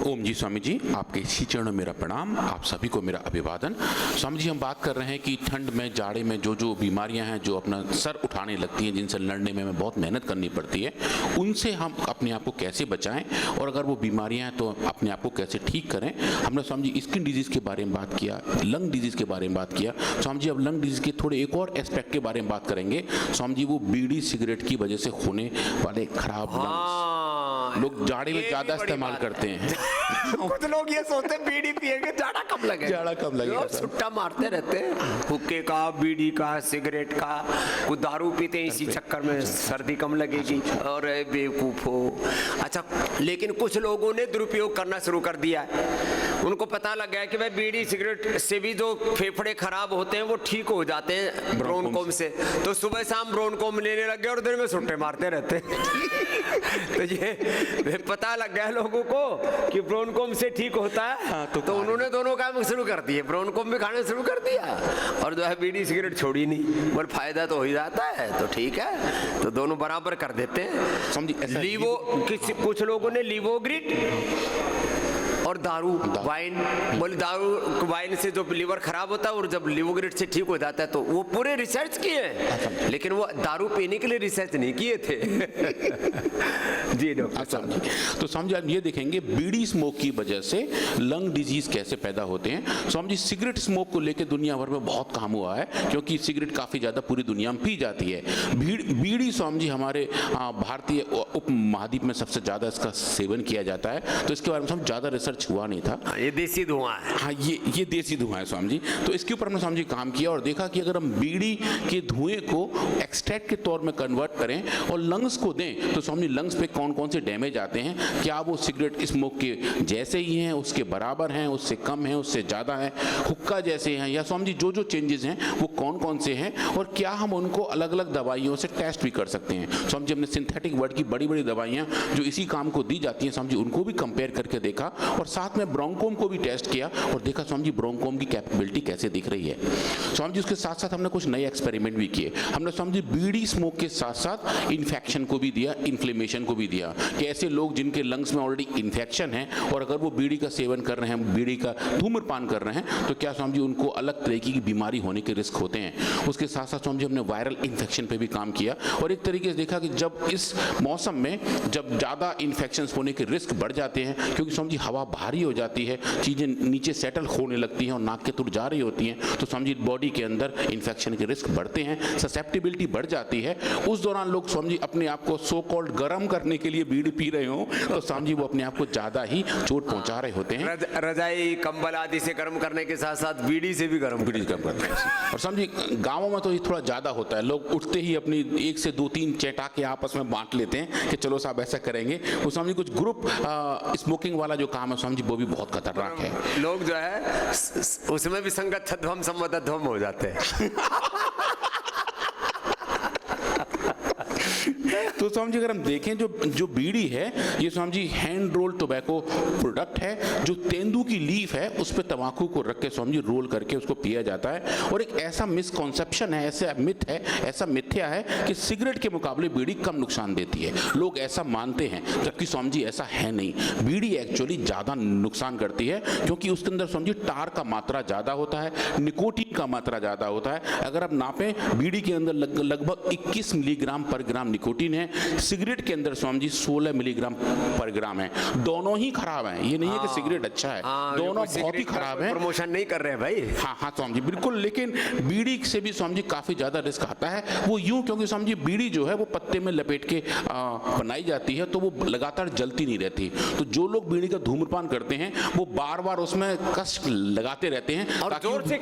ओम जी स्वामी जी, आपके इसी चरणों में मेरा प्रणाम, आप सभी को मेरा अभिवादन। स्वामी जी, हम बात कर रहे हैं कि ठंड में, जाड़े में जो बीमारियां हैं जो अपना सर उठाने लगती हैं, जिनसे लड़ने में हमें बहुत मेहनत करनी पड़ती है, उनसे हम अपने आप को कैसे बचाएं, और अगर वो बीमारियां हैं तो अपने आप को कैसे ठीक करें। हमने स्वामी जी स्किन डिजीज़ के बारे में बात किया, लंग डिजीज़ के बारे में बात किया। स्वामी जी अब लंग डिजीज़ के थोड़े एक और एस्पेक्ट के बारे में बात करेंगे। स्वामी जी वो बीड़ी सिगरेट की वजह से होने वाले खराब लंग्स, लोग जाड़े में ज़्यादा इस्तेमाल करते हैं। कुछ लोग ये सोचते हैं बीड़ी पिएंगे जाड़ा कब लगेगा, जाड़ा कब लगेगा, सुट्टा मारते रहते हैं, हुक्के का, बीड़ी का, सिगरेट का, कुछ दारू पीते हैं इसी चक्कर में सर्दी कम लगेगी। और बेवकूफ हो। अच्छा, लेकिन कुछ लोगों ने दुरुपयोग करना शुरू कर दिया है। उनको पता लग गया कि भाई बीड़ी सिगरेट से भी जो फेफड़े खराब होते हैं वो ठीक हो जाते हैं ब्रोनकोम से, तो सुबह शाम ब्रोनकोम लेने लग गए और दिन में सुट्टे मारते रहते हैं। तो ये पता लग गया लोगों को कि ब्रोनकोम से ठीक होता है। हाँ, तो उन्होंने दोनों काम शुरू कर दिए, ब्रोनकोम भी खाना शुरू कर दिया और जो है बीड़ी सिगरेट छोड़ी नहीं। और फायदा तो हो ही जाता है, तो ठीक है, तो दोनों बराबर कर देते हैं। समझिए लीवो, कुछ लोगों ने लीवोग्रिट और दारू वाइन, बोले दारू वाइन से जो लीवर खराब होता है और जब लीवोग्रिट से ठीक हो जाता है, तो वो पूरे रिसर्च किए हैं, लेकिन वो दारू पीने के लिए रिसर्च नहीं किए थे। जी डॉक्टर। तो समझिए आप ये देखेंगे बीड़ी स्मोक की वजह से लंग डिजीज कैसे पैदा होते हैं। समझिए सिगरेट स्मोक को लेकर दुनिया भर में बहुत काम हुआ है, क्योंकि सिगरेट काफ़ी ज़्यादा पूरी दुनिया में पी जाती है। बीड़ी स्वामी हमारे भारतीय उप महाद्वीप में सबसे ज़्यादा इसका सेवन किया जाता है, तो इसके बारे में हम ज़्यादा रिसर्च हुआ नहीं था। ये देसी धुआं है। हाँ, ये देसी धुआं है स्वामी जी। तो इसके ऊपर हमने स्वामी जी काम किया और देखा कि अगर हम बीड़ी के धुएं को एक्सट्रैक्ट के तौर में कन्वर्ट करें और लंग्स को दें, तो स्वामी लंग्स पे कौन कौन से डैमेज आते हैं, क्या वो सिगरेट स्मोक के जैसे ही हैं, उसके बराबर हैं, उससे कम हैं, उससे ज़्यादा हैं, हुक्का जैसे हैं, या स्वामी जी जो चेंजेस हैं वो कौन कौन से हैं, और क्या हम उनको अलग अलग दवाइयों से टेस्ट भी कर सकते हैं। स्वामी जी हमने सिंथेटिक वर्ड की बड़ी बड़ी दवाइयाँ जो इसी काम को दी जाती हैं, स्वामी जी उनको भी कंपेयर करके देखा, और साथ में ब्रोंकोम को भी टेस्ट किया और देखा स्वामी जी ब्रोंकोम की कैपेबिलिटी कैसे दिख रही है। स्वामी जी उसके साथ साथ हमने कुछ नए एक्सपेरिमेंट भी किए। हमने स्वामी जी बीड़ी स्मोक के साथ साथ इन्फेक्शन को भी दिया, इन्फ्लेमेशन को भी दिया, कि ऐसे लोग जिनके लंग्स में ऑलरेडी इन्फेक्शन है और अगर वो बीड़ी का सेवन कर रहे हैं, बीड़ी का धूम्रपान कर रहे हैं, तो क्या स्वामी जी उनको अलग तरीके की बीमारी होने के रिस्क होते हैं। उसके साथ साथ स्वामी जी हमने वायरल इन्फेक्शन पे भी काम किया और एक तरीके से देखा कि जब इस मौसम में जब ज़्यादा इन्फेक्शन होने के रिस्क बढ़ जाते हैं, क्योंकि स्वामी जी हवा भारी हो जाती है, चीज़ें नीचे सेटल होने लगती हैं और नाक के तुर जा रही होती हैं, तो स्वामी जी बॉडी के अंदर इन्फेक्शन के रिस्क बढ़ते हैं, ससेप्टिबिलिटी बढ़ जाती है। उस दौरान लोग स्वामी जी अपने आप को सो कॉल्ड गर्म करने के लिए बीड़ी पी रहे हो, तो स्वामी जी वो अपने आप को ज़्यादा ही चोट पहुंचा रहे होते हैं। रजाई कंबल आदि से गर्म करने के साथ साथ बीड़ी से भी गर्म करते हैं। और समझिए गाँवों में तो ये थोड़ा ज़्यादा होता है, लोग उठते ही अपनी 1 से 2-3 चटाके आपस में बांट लेते हैं कि चलो साहब ऐसा करेंगे। वो समझिए कुछ ग्रुप स्मोकिंग वाला जो काम है समझिए वो भी बहुत खतरनाक है। लोग जो है उसमें भी संगत ध्वम सम्मतध्वम हो जाते हैं। तो स्वामी जी अगर हम देखें जो बीड़ी है, ये Swami ji hand role tobacco product है, जो तेंदू की लीफ है उस पर तंबाकू को रख के स्वामी जी रोल करके उसको पिया जाता है। और एक ऐसा मिसकॉन्सेप्शन है, ऐसा मिथ है, ऐसा मिथ्या है कि सिगरेट के मुकाबले बीड़ी कम नुकसान देती है, लोग ऐसा मानते हैं, जबकि स्वामी जी ऐसा है नहीं। बीड़ी एक्चुअली ज़्यादा नुकसान करती है, क्योंकि उसके अंदर स्वामी जी टार का मात्रा ज़्यादा होता है, निकोटीन का मात्रा ज़्यादा होता है। अगर आप नापें, बीड़ी के अंदर लगभग 21 मिलीग्राम पर ग्राम निकोटीन है, सिगरेट के अंदर स्वामी जी 16 मिलीग्राम पर ग्राम है। दोनों ही खराब हैं, ये नहीं है कि सिगरेट अच्छा है, दोनों बहुत ही खराब है। प्रमोशन नहीं कर रहे हैं भाई। हाँ स्वामी जी बिल्कुल, लेकिन बीड़ी से भी स्वामी जी काफी ज्यादा रिस्क आता है। वो यूं, क्योंकि स्वामी जी बीड़ी जो है वो पत्ते में लपेट के बनाई जाती है, तो वो लगातार जलती नहीं रहती। तो जो लोग बीड़ी का धूम्रपान करते हैं वो बार बार उसमें कस लगाते रहते हैं और जोर से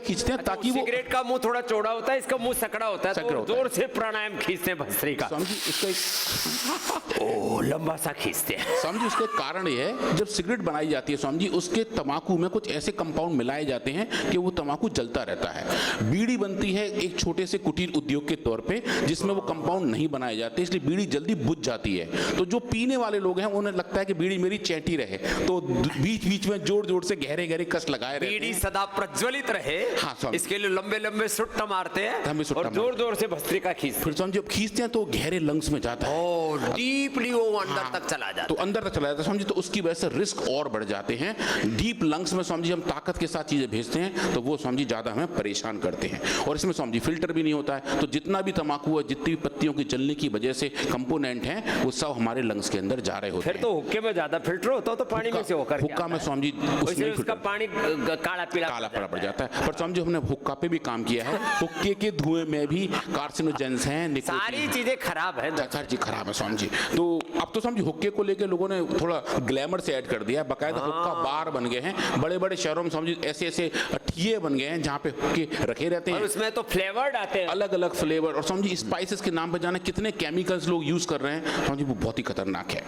खींचते हैं ताकि वो, सिगरेट का मुंह थोड़ा चौड़ा होता है, इसका मुंह सकड़ा होता है, तो जोर से प्राणायाम खींचते हैं भस्त्री का। स्वामी जी इसका ओ लंबा सा खींचते हैं। स्वामी जी उसके कारण ये है, जब सिगरेट बनाई जाती है स्वामी जी उसके तंबाकू में कुछ ऐसे कंपाउंड मिलाए जाते हैं कि वो तंबाकू जलता रहता है। बीड़ी बनती है एक छोटे से कुटीर उद्योग के तौर पे, जिसमें वो कंपाउंड नहीं बनाए जाते, इसलिए बीड़ी जल्दी बुझ जाती है। तो जो पीने वाले लोग हैं उन्हें लगता है कि बीड़ी मेरी चैटी रहे, तो बीच बीच में जोर जोर से गहरे गहरे कस लगाए रहते हैं, बीड़ी सदा प्रज्वलित रहे। हाँ, इसके लिए लंबे लंबे सुट्टा मारते हैं और जोर जोर से भस्त्री का खींचते हैं। फिर स्वामी जब खींचते हैं तो गहरे लंग्स में जाता है, डीपली वो अंदर तक चला जाता तो अंदर तक चला जाता है समझिए, तो उसकी वजह से रिस्क और बढ़ जाते हैं। डीप लंग्स में समझिए हम ताकत के साथ चीजें भेजते हैं तो वो समझिए ज्यादा हमें परेशान करते हैं। और इसमें समझिए फिल्टर भी नहीं होता है, तो जितना भी तंबाकू है, जितनी भी पत्तियों की जलने की वजह से कंपोनेंट हैं, वो सब हमारे लंग्स के अंदर जा रहे होते फिर हैं। तो हुक्के में ज्यादा फिल्टर होता तो पानी में से होकर हुक्का में समझिए उसमें उसका पानी काला काला पड़ जाता है। पर समझो हमने हुक्का पे भी काम किया है, हुक्के के धुएं में भी कार्सिनोजेंस हैं, निकोटीन, सारी चीजें खराब है, सारी चीज खराब है समझिए। तो अब तो समझिए हुक्के को लेके लोगों ने थोड़ा ग्लैमर से ऐड कर दिया, बकायदा हुक्का बार बन गए हैं, बड़े बड़े शहरों में समझिए ऐसे ऐसे ठिये बन गए हैं जहाँ पे हुक्के रखे रहते और हैं, उसमें तो फ्लेवर्ड आते हैं, अलग अलग फ्लेवर, और समझिए स्पाइसेस के नाम पे जाने कितने केमिकल्स लोग यूज कर रहे हैं, समझिए वो बहुत ही खतरनाक है।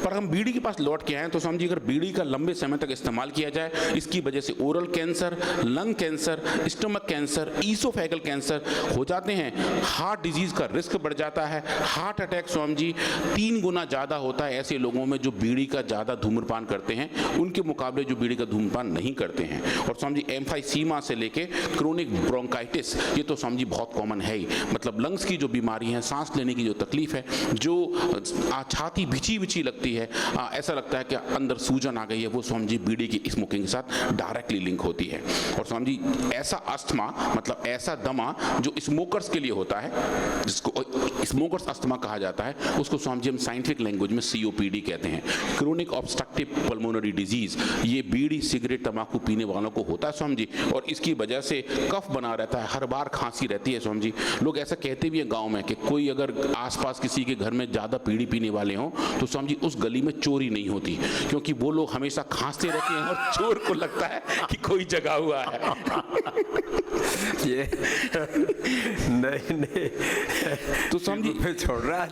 पर हम बीड़ी के पास लौट के आए तो समझिए अगर बीड़ी का लंबे समय तक इस्तेमाल किया जाए, इसकी वजह से oral cancer, lung cancer, stomach cancer, oesophageal cancer हो जाते हैं, हार्ट डिजीज का रिस्क बढ़ जाता है, हार्ट अटैक समझिए 3 गुना ज्यादा होता है ऐसे लोगों में जो बीड़ी का ज्यादा धूम्रपान करते हैं, उनके मुकाबले जो बीड़ी का धूम्रपान नहीं करते हैं। और समझिए एम्फाइसीमा से लेके क्रोनिक ब्रोंकाइटिस, ये तो समझिए बहुत कॉमन है ही, मतलब लंग्स की जो बीमारी है, सांस लेने की जो तकलीफ है, जो छाती बिची बिची लगती है, ऐसा लगता है कि अंदर सूजन आ गई है, वो समझिए बीड़ी की स्मोकिंग के साथ डायरेक्टली लिंक होती है। और समझिए ऐसा अस्थमा, मतलब ऐसा दमा जो स्मोकर्स के लिए होता है, जिसको स्मोकर्स अस्थमा कहा जाता है, उसको समझिए हम साइंटिफिक लैंग्वेज में COPD कहते हैं, क्रोनिक ऑब्स्ट्रक्टिव पल्मोनरी डिजीज। ये बीड़ी सिगरेट तंबाकू पीने वालों को होता है समझिए, और इसकी वजह से कफ बना रहता है, हर बार खांसी रहती है समझिए। लोग ऐसा कहते भी हैं गांव में कि कोई अगर आसपास किसी के घर में ज्यादा बीड़ी पीने वाले हों तो समझिए उस गली में चोरी नहीं होती, क्योंकि वो लोग हमेशा खांसते रहते हैं और चोर को लगता है कि कोई जगा हुआ है। ये नहीं तो समझिए छोड़ रहा है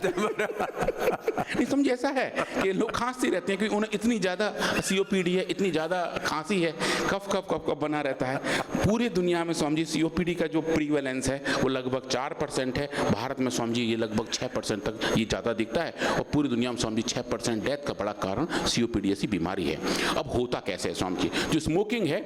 नहीं, समझिए ऐसा है कि लोग खांसते रहते हैं क्योंकि उन्हें इतनी ज्यादा COPD है, इतनी ज्यादा खांसी है, कफ कफ कफ कफ बना रहता है। पूरी दुनिया में समझिए COPD का जो प्रीवेलेंस है वो लगभग 4% है, भारत में समझिए ये लगभग 6% तक ये ज्यादा दिखता है, और पूरी दुनिया में समझिए 6% डेथ का बड़ा कारण COPD ऐसी बीमारी है। अब होता कैसे है समझिए, जो स्मोकिंग है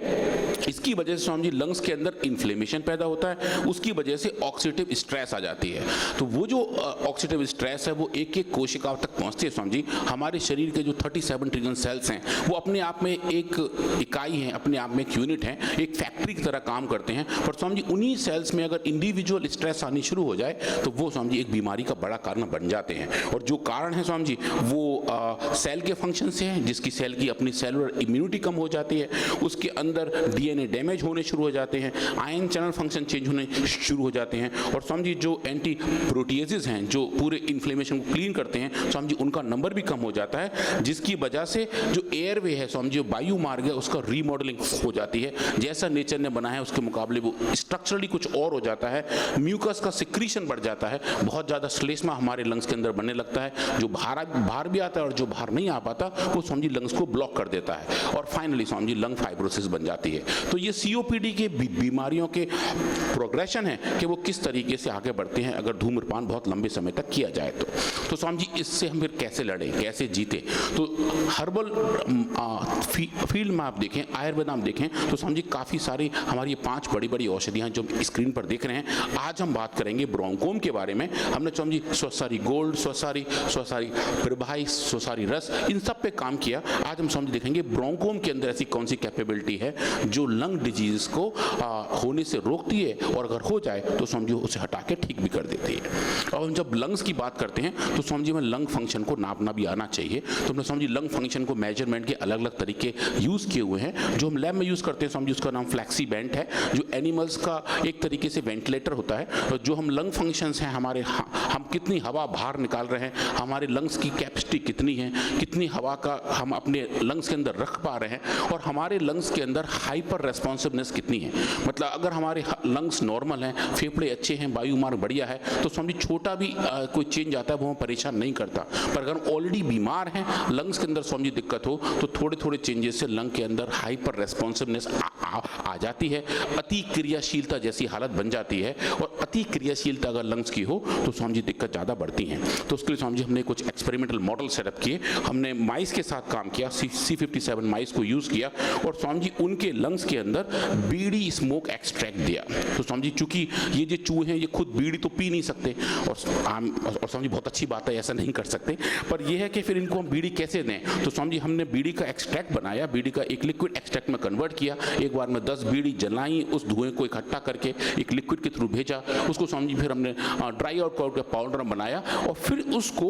इसकी वजह से समझिए लंग्स के अंदर इन्फ्लेमेशन पैदा होता है, उसकी वजह से ऑक्सीडेटिव स्ट्रेस आ जाती है। तो वो जो ऑक्सीडेटिव स्ट्रेस है वो एक एक कोशिका तक पहुंचती है समझिए। हमारे शरीर के जो 37 ट्रिलियन सेल्स हैं वो अपने आप में एक इकाई है, अपने आप में एक यूनिट है, एक फैक्ट्री की तरह काम करते हैं। पर समझिए उन्हीं सेल्स में अगर इंडिविजुअल स्ट्रेस आनी शुरू हो जाए तो वो समझिए एक बीमारी का बड़ा कारण बन जाते हैं। और जो कारण है समझिए वो सेल के फंक्शन से है, जिसकी सेल की अपनी सेलुलर इम्यूनिटी कम हो जाती है, उसके अंदर DNA डैमेज होने शुरू हो जाते हैं, आयन चैनल फंक्शन चेंज होने शुरू हो जाते हैं, और समझिए जो एंटी प्रोटीएजेस हैं जो पूरे इन्फ्लेमेशन को क्लीन करते हैं समझिए उनका नंबर भी कम हो जाता है, जिसकी वजह से जो एयरवे है समझिए वायु मार्ग है उसका रीमॉडलिंग हो जाती है, जैसा नेचर ने बनाया है उसके मुकाबले वो स्ट्रक्चरली कुछ और हो जाता है। म्यूकस का सिक्रीशन बढ़ जाता है, बहुत ज़्यादा श्लेष्मा हमारे लंग्स के अंदर बनने लगता है, जो बाहर भी आता है और जो बाहर नहीं आ पाता वो समझिए लंग्स को ब्लॉक कर देता है, और फाइनली समझिए लंग फाइब्रोसिस बन जाती है। तो ये COPD के बीमारियों के प्रोग्रेशन है कि वो किस तरीके से आगे बढ़ते हैं अगर धूम्रपान बहुत लंबे समय तक किया जाए तो समझिए इससे हम फिर कैसे लड़ें, कैसे जीते। तो हर्बल फील्ड में आप देखें, आयुर्वेद में देखें तो समझिए काफ़ी सारी हमारी 5 बड़ी बड़ी औषधियाँ जो स्क्रीन पर देख रहे हैं। आज हम बात करेंगे ब्रोंकोम के बारे में। हमने समझिए स्वसारी गोल्ड, स्वसारी प्रभाई, स्वसारी रस, इन सब पे काम किया। आज हम समझ देखेंगे ब्रोंकोम के अंदर ऐसी कौन सी कैपेबिलिटी है जो लंग डिजीज को होने से रोकती है, और अगर हो जाए तो समझिए उसे हटा के ठीक भी कर देती है। और हम जब लंग्स की बात करते हैं तो समझिए में लंग फंक्शन को नापना भी आना चाहिए। तो हमने समझिए लंग फंक्शन को मेजरमेंट के अलग अलग तरीके यूज किए हुए हैं, जो हम लैब में यूज करते हैं समझिए उसका नाम फ्लैक्सी बेंट है, जो एनिमल्स का एक तरीके से वेंटिलेटर होता है। और जो हम लंग फंक्शंस हैं हमारे, हम कितनी हवा बाहर निकाल रहे हैं, हमारे लंग्स की कैपेसिटी कितनी है, कितनी हवा का हम अपने लंग्स के अंदर रख पा रहे हैं, और हमारे लंग्स के अंदर हाइपर रेस्पॉन्सिवनेस कितनी है। मतलब अगर हमारे लंग्स नॉर्मल हैं, फेफड़े अच्छे हैं, वायु मार्ग बढ़िया है, तो समझिए छोटा भी कोई चेंज आता है वो हमें परेशान नहीं करता। पर अगर हम ऑलरेडी बीमार हैं, लंग्स के अंदर समझिए दिक्कत हो, तो थोड़े थोड़े चेंजेस से लंग के अंदर हाइपर रेस्पॉन्सिवनेस आ जाती है, अति क्रियाशीलता जैसी हालत बन जाती है, और अति क्रियाशीलता अगर लंग्स की हो तो स्वामी जी दिक्कत ज़्यादा बढ़ती हैं। तो उसके लिए स्वामी जी हमने कुछ एक्सपेरिमेंटल मॉडल सेटअप किए, हमने माइस के साथ काम किया, C57 माइस को यूज़ किया, और स्वामी जी उनके लंग्स के अंदर बीड़ी स्मोक एक्सट्रैक्ट दिया। तो स्वामी जी चूंकि ये जो चूहे हैं ये खुद बीड़ी तो पी नहीं सकते, और स्वामी जी बहुत अच्छी बात है, ऐसा नहीं कर सकते, पर यह है कि फिर इनको हम बीड़ी कैसे दें। तो स्वामी जी हमने बीड़ी का एक्सट्रैक्ट बनाया, बीड़ी का एक लिक्विड एक्सट्रैक्ट में कन्वर्ट किया, एक बार में 10 बीड़ी जलाई, उस धुएं को इकट्ठा करके एक लिक्विड के थ्रू भेजा, उसको स्वामी जी फिर हमने ड्राई आउट करके पाउडर बनाया, और फिर उसको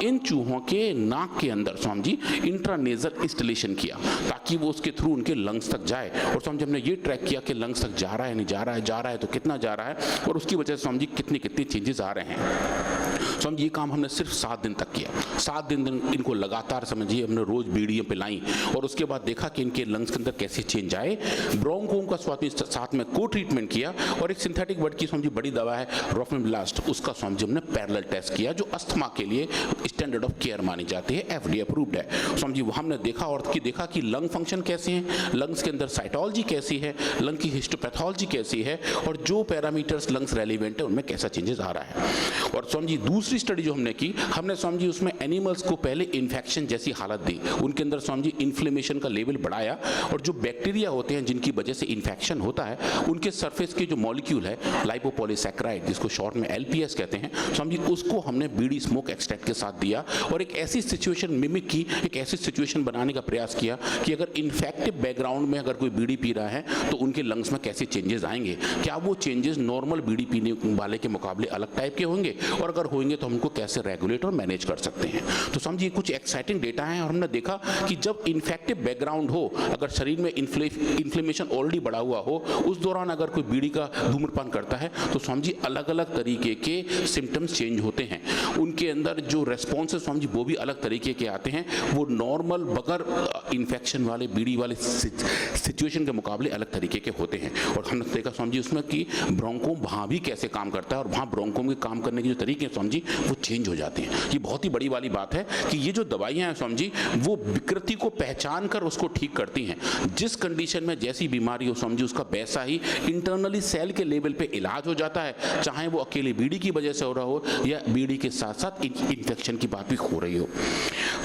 इन चूहों के नाक के अंदर स्वामी जी इंट्रानेजल इंस्टॉलेशन किया, ताकि वो उसके थ्रू उनके लंग्स तक जाए। और स्वामी जी हमने ये ट्रैक किया कि लंग्स तक जा रहा है, नहीं जा रहा है, जा रहा है तो कितना जा रहा है, और उसकी वजह से स्वामी जी कितने कितने चेंजेस आ रहे हैं। स्वामी जी ये काम हमने सिर्फ 7 दिन तक किया, 7 दिन इनको लगातार समझिए हमने रोज बीड़ियाँ पिलाई, और उसके बाद देखा कि इनके लंग्स के अंदर कैसे चेंज आए। ब्रोंकोम का स्वामी साथ में को ट्रीटमेंट किया, और एक सिंथेटिक वर्ड की स्वामी जी बड़ी दवा है रोफेनब्लास्ट, उसका स्वामी जी हमने पैरेलल टेस्ट किया, जो अस्थमा के लिए स्टैंडर्ड ऑफ केयर मानी जाती है, FDA अप्रूव्ड है। स्वामी जी वो हमने देखा, और देखा कि लंग फंक्शन कैसे हैं, लंग्स के अंदर साइटोलॉजी कैसी है, लंग की हिस्टोपैथोलॉजी कैसी है, और जो पैरामीटर्स लंग्स रेलिवेंट है उनमें कैसा चेंजेस आ रहा है। और स्वामी जी दूसरी स्टडी जो हमने की, हमने स्वामी जी उसमें एनिमल्स को पहले इन्फेक्शन जैसी हालत दी, उनके अंदर स्वामी जी इन्फ्लेमेशन का लेवल बढ़ाया, और जो बैक्टीरिया होते हैं जिनकी वजह से इन्फेक्शन होता है, उनके सरफेस के जो मॉलिक्यूल है लाइपोपॉलीसैकेराइड, जिसको शॉर्ट में LPS कहते हैं, स्वामी जी उसको हमने बीड़ी स्मोक एक्सट्रैक्ट के साथ दिया, और एक ऐसी सिचुएशन मिमिक की, एक ऐसी सिचुएशन बनाने का प्रयास किया कि अगर इन्फेक्टिव बैकग्राउंड में अगर कोई बीड़ी पी रहा है तो उनके लंग्स में कैसे चेंजेस आएंगे, क्या वो चेंजेस नॉर्मल बीड़ी पीने वाले के मुकाबले अलग टाइप के होंगे, और अगर होंगे तो हमको कैसे रेगुलेट और मैनेज कर सकते हैं। तो समझिए कुछ एक्साइटिंग डेटा है, और हमने देखा कि जब इन्फेक्टिव बैकग्राउंड हो, अगर शरीर में इन्फ्लेमेशन ऑलरेडी बढ़ा हुआ हो, उस दौरान अगर कोई बीड़ी का धूम्रपान करता है तो समझिए अलग अलग तरीके के सिम्टम्स चेंज होते हैं, उनके अंदर जो रेस्पॉन्स है समझिए वो भी अलग तरीके के आते हैं, वो नॉर्मल बगैर इन्फेक्शन वाले बीड़ी वाले सिचुएशन के मुकाबले अलग तरीके के होते हैं। और हमने देखा समझिए उसमें कि ब्रोंकोम वहाँ भी कैसे काम करता है, और वहाँ ब्रोंकोम के काम करने के जो तरीके हैं समझिए वो चेंज हो जाते हैं। ये बहुत ही बड़ी वाली बात है कि ये जो दवाइयाँ हैं समझिए वो विकृति को पहचान कर उसको ठीक करती हैं, जिस कंडीशन में जैसी बीमारी हो समझिए उसका वैसा ही इंटरनली सेल के लेवल पे इलाज हो जाता है, चाहे वो अकेले बीड़ी की वजह से हो रहा हो या बीड़ी के साथ साथ इन्फेक्शन की बात भी हो रही हो।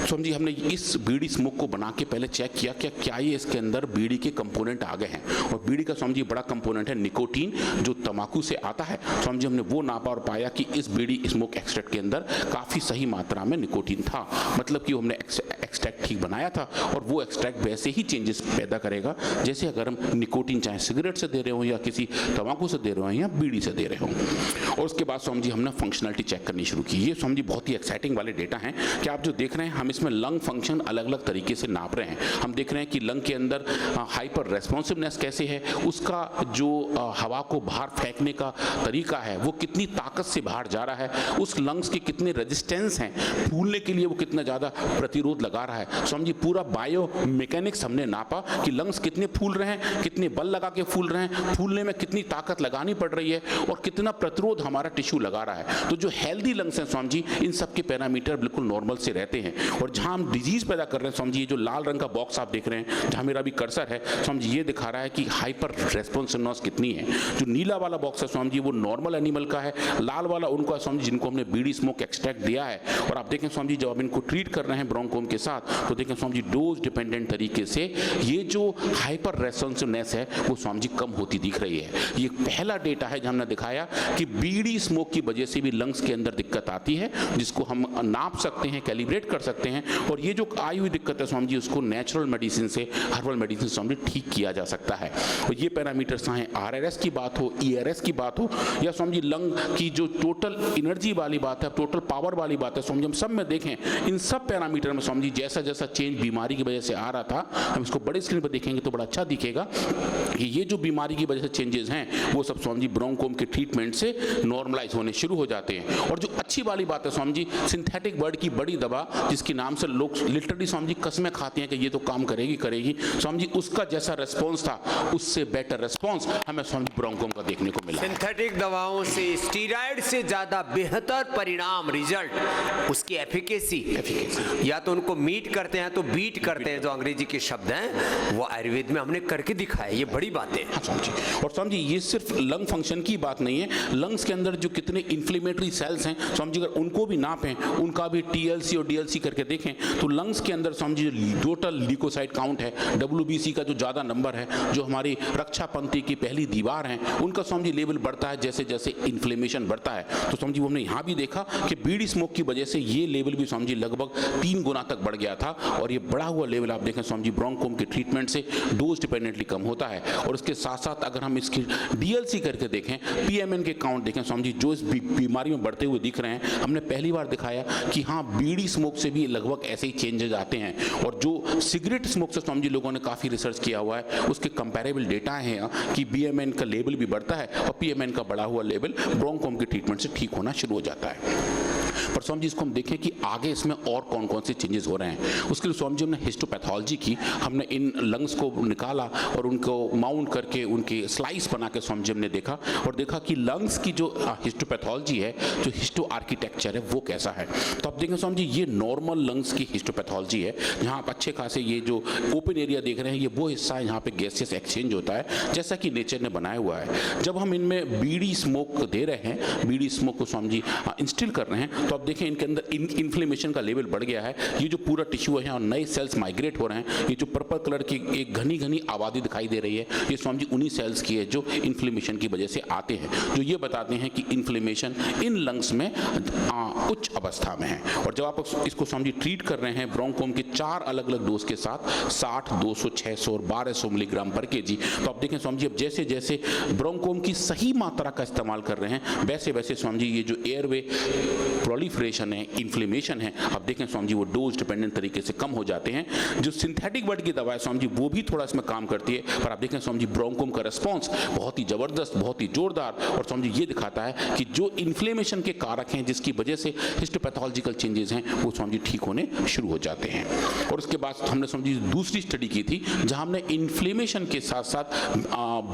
समझिए हमने इस बीड़ी स्मोक को बना के पहले चेक किया कि क्या ये इसके अंदर बीड़ी के कंपोनेंट आ गए हैं, और बीड़ी का समझिए बड़ा कंपोनेंट है निकोटीन, जो तंबाकू से आता है। समझिए हमने वो नापा और पाया कि इस बीड़ी स्मोक एक्सट्रैक्ट के अंदर काफ़ी सही मात्रा में निकोटीन था, मतलब कि हमने एक्सट्रैक्ट ठीक बनाया था, और वो एक्सट्रैक्ट वैसे ही चेंजेस पैदा करेगा जैसे अगर हम निकोटीन चाहे सिगरेट से दे रहे हो या किसी तंबाकू से दे रहे हो या बीड़ी से दे रहे हो। और उसके बाद समझिए हमने फंक्शनलिटी चेक करनी शुरू की। ये समझिए बहुत ही एक्साइटिंग वाले डेटा हैं कि आप जो देख रहे हैं हम इसमें लंग फंक्शन अलग अलग तरीके से नाप रहे हैं। हम देख रहे हैं कि लंग के अंदर हाइपर रेस्पॉन्सिवनेस कैसे है, उसका जो हवा को बाहर फेंकने का तरीका है वो कितनी ताकत से बाहर जा रहा है, उस लंग्स के कितने रेजिस्टेंस हैं, फूलने के लिए वो कितना ज़्यादा प्रतिरोध लगा रहा है। समझिए पूरा बायो मैकेनिक्स हमने नापा कि लंग्स कितने फूल रहे हैं, कितने बल लगा के फूल रहे हैं, फूलने में कितनी ताकत लगानी पड़ रही है, और कितना प्रतिरोध हमारा टिश्यू लगा रहा है। तो जो हेल्दी लंग्स हैं स्वामी जी इन सब के पैरामीटर बिल्कुल नॉर्मल से रहते हैं। और जहां हम डिजीज पैदा कर रहे हैं स्वामी जी, जो लाल रंग का बॉक्स आप देख रहे हैं जहां मेरा भी कर्सर है स्वामी जी, ये दिखा रहा है कि हाइपर रेस्पॉन्सिवनेस कितनी है। जो नीला वाला बॉक्स है स्वामी जी वो नॉर्मल एनिमल का है, लाल वाला उनको स्वामी जी जिनको हमने बीड़ी स्मोक एक्सट्रैक्ट दिया है। और आप देखें स्वामी जी जब आप इनको ट्रीट कर रहे हैं ब्रोंकोम के साथ तो देखें स्वामी जी डोज डिपेंडेंट तरीके से ये जो हाइपर रेस्पॉन्सिवनेस है वो स्वामी जी कम होती दिख रही है। ये पहला डेटा है जहां हमने दिखाया कि बीड़ी स्मोक की वजह से भी लंग्स के अंदर दिक्कत आती है, जिसको हम नाप सकते हैं, कैलिब्रेट कर सकते हैं। और ये जो आई हुई दिक्कत है स्वामी जी उसको नेचुरल मेडिसिन से, हर्बल मेडिसिन से स्वामी जी ठीक किया जा सकता है। और ये पैरामीटर्स चाहे RRS की बात हो, ERS की बात हो, या स्वामी जी लंग की जो टोटल एनर्जी वाली बात है, टोटल पावर वाली बात है, स्वामी जी हम सब में देखें इन सब पैरामीटर में स्वामी जी जैसा जैसा चेंज बीमारी की वजह से आ रहा था, हम इसको बड़े स्क्रीन पर देखेंगे तो बड़ा अच्छा दिखेगा कि ये जो बीमारी की वजह से चेंजेस हैं वो सब स्वामी जी ब्रोंकोम के ट्रीटमेंट से नॉर्मलाइज होने शुरू हो जाते हैं। और जो अच्छी वाली बात है स्वामी जी, सिंथेटिक वर्ड की बड़ी दवा जिसके नाम से लोग लिटरली स्वामी जी कसमें खाते हैं कि ये तो काम करेगी करेगी, स्वामी जी उसका का जैसा रेस्पॉन्स था उससे बेटर रेस्पॉन्स हमें स्वामी ब्रोंकोम का देखने को मिला। सिंथेटिक दवाओं से, स्टीरॉयड से ज्यादा बेहतर परिणाम, रिजल्ट, उसकी एफिकेसी या तो उनको मीट करते हैं तो बीट करते हैं, जो अंग्रेजी के शब्द हैं, वो आयुर्वेद में हमने करके दिखाया। ये बड़ी बात है। हाँ स्वामी जी, और स्वामी जी ये सिर्फ लंग फंक्शन की बात नहीं है, लंग्स के अंदर जो कितने इन्फ्लेमेटरी सेल्स हैं स्वामी जी, अगर उनको भी नापें, उनका भी TLC और DLC करके देखें तो लंग्स के अंदर Swami ji total leucocyte count है, WBC का जो ज़्यादा नंबर है, जो हमारी रक्षा पंक्ति की पहली दीवार है, उनका स्वामी जी लेवल बढ़ता है जैसे जैसे इन्फ्लेमेशन बढ़ता है। तो स्वामी जी हमने यहाँ भी देखा कि बीड़ी स्मोक की वजह से ये लेवल भी स्वामी जी लगभग 3 गुना तक बढ़ गया था, और ये बढ़ा हुआ लेवल आप देखें स्वामी जी ब्रोंकोम के ट्रीटमेंट से डोज डिपेंडेंटली कम होता है। और इसके साथ साथ अगर हम इसकी DLC करके देखें, PMN के काउंट देखें स्वामी जी, जो इस बीमारी में बढ़ते हुए दिख रहे हैं, हमने पहली बार दिखाया कि हाँ बीड़ी स्मोक से भी लगभग ऐसे ही चेंजेस आते हैं। और जो सिगरेट स्मोक से स्वामी जी लोगों ने काफ़ी रिसर्च किया हुआ है, उसके कंपेरेबल डेटा हैं कि BMN का लेवल भी बढ़ता है और PMN का बढ़ा हुआ लेवल ब्रोंकोम के ट्रीटमेंट से ठीक होना शुरू हो जाता है। पर स्वामी जी इसको हम देखें कि आगे इसमें और कौन कौन से चेंजेस हो रहे हैं। उसके लिए स्वामी जी हमने हिस्टोपैथोलॉजी की, हमने इन लंग्स को निकाला और उनको माउंट करके उनकी स्लाइस बना के स्वामी जी हमने देखा और देखा कि लंग्स की जो हिस्टोपैथोलॉजी है, जो हिस्टो आर्किटेक्चर है, वो कैसा है। तो आप देखें स्वामी जी ये नॉर्मल लंग्स की हिस्टोपैथोलॉजी है, जहाँ आप अच्छे खासे ये जो ओपन एरिया देख रहे हैं, ये वो हिस्सा है जहाँ पे गैसियस एक्सचेंज होता है जैसा कि नेचर ने बनाया हुआ है। जब हम इनमें बीड़ी स्मोक दे रहे हैं, बीड़ी स्मोक को स्वामी जी इंस्टिल कर रहे हैं, तो आप देखें इनके अंदर इन्फ्लेमेशन का लेवल बढ़ गया है। ये जो पूरा टिश्यू है और नए सेल्स माइग्रेट हो रहे हैं, ये जो पर्पल कलर की एक घनी घनी आबादी दिखाई दे रही है, ये स्वामी जी उन्हीं सेल्स की है जो इन्फ्लेमेशन की वजह से आते हैं, जो ये बताते हैं कि इन्फ्लेमेशन इन लंग्स में उच्च अवस्था में है। और जब आप इसको स्वामी जी ट्रीट कर रहे हैं ब्रोंकोम के 4 अलग अलग डोज के साथ, 60, 200, 600 और 1200 मिलीग्राम पर kg, तो आप देखें स्वामी जी अब जैसे जैसे ब्रोंकोम की सही मात्रा का इस्तेमाल कर रहे हैं, वैसे वैसे स्वामी जी ये जो एयरवे प्रोलिफरेशन है, इन्फ्लेमेशन है, आप देखें स्वामी जी वो डोज डिपेंडेंट तरीके से कम हो जाते हैं। जो सिंथेटिक बड की दवा है स्वामी जी वो भी थोड़ा इसमें काम करती है, पर आप देखें स्वामी जी ब्रोंकोम का रिस्पॉन्स बहुत ही जबरदस्त, बहुत ही जोरदार, और स्वामी जी ये दिखाता है कि जो इन्फ्लेमेशन के कारक हैं, जिसकी वजह से हिस्टोपैथोलॉजिकल चेंजेस हैं, वो स्वामी जी ठीक होने शुरू हो जाते हैं। और उसके बाद हमने स्वामी जी दूसरी स्टडी की थी, जहां हमने इन्फ्लेमेशन के साथ साथ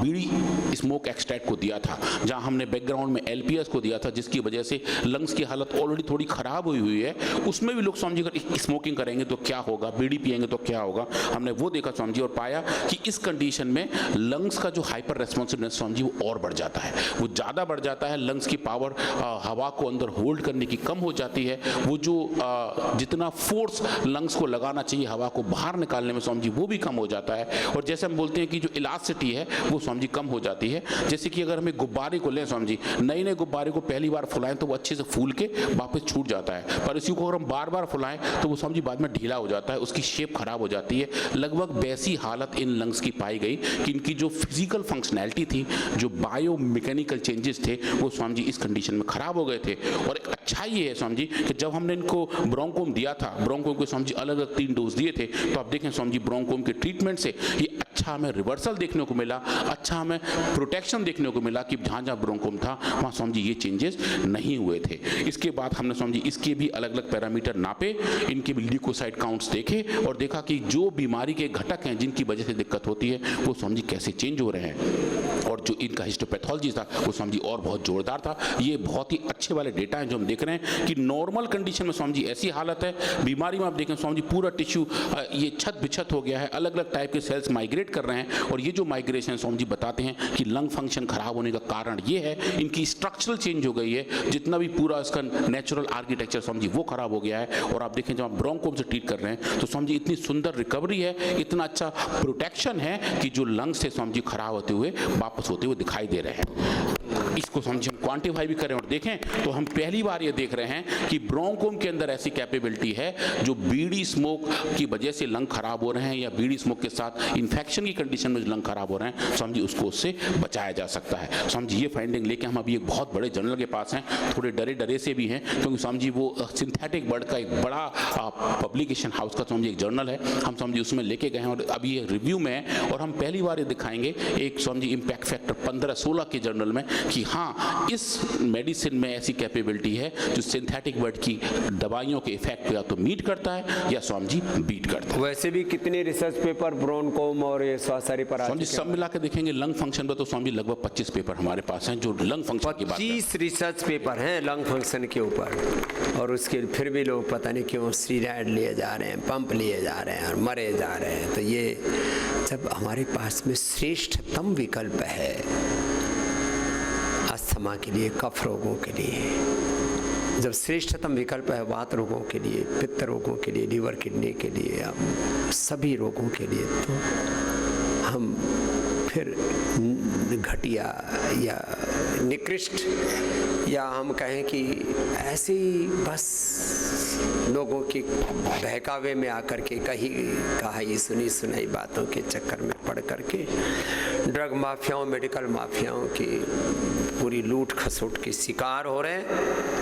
बीड़ी स्मोक एक्सट्रैक्ट को दिया था, जहां हमने बैकग्राउंड में LPS को दिया था, जिसकी वजह से लंग्स की हालत ऑलरेडी थोड़ी खराब हुई है। उसमें भी लोग स्वामी जी अगर स्मोकिंग करेंगे तो क्या होगा, बीड़ी पिएंगे तो क्या होगा, हमने वो देखा स्वामी जी और पाया कि इस कंडीशन में लंग्स का जो हाइपर रेस्पॉन्सिवनेस स्वामी जी वो और बढ़ जाता है, वो ज़्यादा बढ़ जाता है। लंग्स की पावर हवा को अंदर होल्ड करने की कम हो जाती है, वो जो जितना फोर्स लंग्स को लगाना चाहिए हवा को बाहर निकालने में स्वामी जी वो भी कम हो जाता है। और जैसे हम बोलते हैं कि जो इलास्टिसिटी है वो स्वामी जी कम हो जाती है। जैसे कि अगर हमें गुब्बारे को लें स्वामी जी, नए गुब्बारे को पहली बार फुलाएं तो वो अच्छे से फूल के वापस छूट जाता है, पर इसी को अगर हम बार बार फुलाएं तो वो स्वामी जी बाद में ढीला हो जाता है, उसकी शेप खराब हो जाती है। लगभग वैसी हालत इन लंग्स की पाई गई कि इनकी जो फिजिकल फंक्शनैलिटी थी, जो बायो मैकेनिकल चेंजेस थे, वो स्वामी जी इस कंडीशन में खराब हो गए थे। और एक अच्छा ये है स्वामी जी कि जब हमने इनको ब्रोंकोम दिया था, ब्रोंकोम को स्वामी जी अलग अलग 3 डोज दिए थे, तो आप देखें स्वामी जी ब्रोंकोम के ट्रीटमेंट से ये अच्छा हमें रिवर्सल देखने को मिला, अच्छा हमें प्रोटेक्शन देखने को मिला कि जहाँ जहाँ ब्रोंकोम था वहाँ स्वामी जी ये चेंजेस नहीं हुए थे। इसके बाद हमने स्वामी जी इसके भी अलग अलग पैरामीटर नापे, इनके भी ल्यूकोसाइट काउंट्स देखे और देखा कि जो बीमारी के घटक हैं जिनकी वजह से दिक्कत होती है वो स्वामी जी कैसे चेंज हो रहे हैं। और जो इनका हिस्टोपैथोलॉजी था वो स्वामी जी और बहुत जोरदार था। ये बहुत ही अच्छे वाले डेटा हैं जो हम देख रहे हैं कि नॉर्मल कंडीशन में स्वामी जी ऐसी हालत है, बीमारी में आप देखें स्वामी जी पूरा टिश्यू ये छत बिछत हो गया है, अलग अलग टाइप के सेल्स माइग्रेट कर रहे हैं। और ये जो माइग्रेशन स्वामी जी बताते हैं कि लंग फंक्शन खराब होने का कारण ये है, इनकी स्ट्रक्चरल चेंज हो गई है, जितना भी पूरा इसका नेचुरल आर्किटेक्चर स्वामी जी वो खराब हो गया है। और आप देखें जब आप ब्रोंकोम से ट्रीट कर रहे हैं तो स्वामी जी इतनी सुंदर रिकवरी है, इतना अच्छा प्रोटेक्शन है कि जो लंग से स्वामी जी खराब होते हुए वापस होते हुए दिखाई दे रहे हैं। इसको समझ हम क्वांटिफाई भी करें और देखें तो हम पहली बार ये देख रहे हैं कि ब्रोंकोम के अंदर ऐसी कैपेबिलिटी है जो बीड़ी स्मोक की वजह से लंग खराब हो रहे हैं या बीड़ी स्मोक के साथ इन्फेक्शन की कंडीशन में जो लंग खराब हो रहे हैं, समझिए उसको उससे बचाया जा सकता है। समझिए ये फाइंडिंग लेके हम अभी एक बहुत बड़े जर्नल के पास हैं, थोड़े डरे से भी हैं क्योंकि समझिए वो सिंथेटिक बर्ड का एक बड़ा पब्लिकेशन हाउस का समझिए एक जर्नल है, हम समझिए उसमें लेके गए हैं और अभी ये रिव्यू में है। और हम पहली बार ये दिखाएंगे एक समझिए इम्पैक्ट फैक्टर 15-16 के जर्नल में कि कि हाँ इस मेडिसिन में ऐसी कैपेबिलिटी है जो सिंथेटिक वर्ड की दवाइयों के इफेक्ट को या तो मीट करता है या स्वामी जी बीट करता है। वैसे भी कितने रिसर्च पेपर ब्रोनकोम और ये श्वासारी पर स्वामी जी सब मिला के देखेंगे लंग फंक्शन पर तो स्वामी जी लगभग 25 पेपर हमारे पास हैं जो लंग फंक्शन की बात करते हैं। 25 रिसर्च पेपर हैं लंग फंक्शन के ऊपर, और उसके फिर भी लोग पता नहीं क्यों स्टीरॉयड लिए जा रहे हैं, पंप लिए जा रहे हैं और मरे जा रहे हैं। तो ये जब हमारे पास में श्रेष्ठतम विकल्प है अस्थमा के लिए, कफ रोगों के लिए, जब श्रेष्ठतम विकल्प है वात रोगों के लिए, पित्त रोगों के लिए, लीवर किडनी के लिए, सभी रोगों के लिए, तो हम फिर घटिया या निकृष्ट या हम कहें कि ऐसे ही बस लोगों के बहकावे में आकर के कही सुनी सुनाई बातों के चक्कर में पड़ करके ड्रग माफियाओं, मेडिकल माफियाओं की पूरी लूट खसोट के शिकार हो रहे हैं।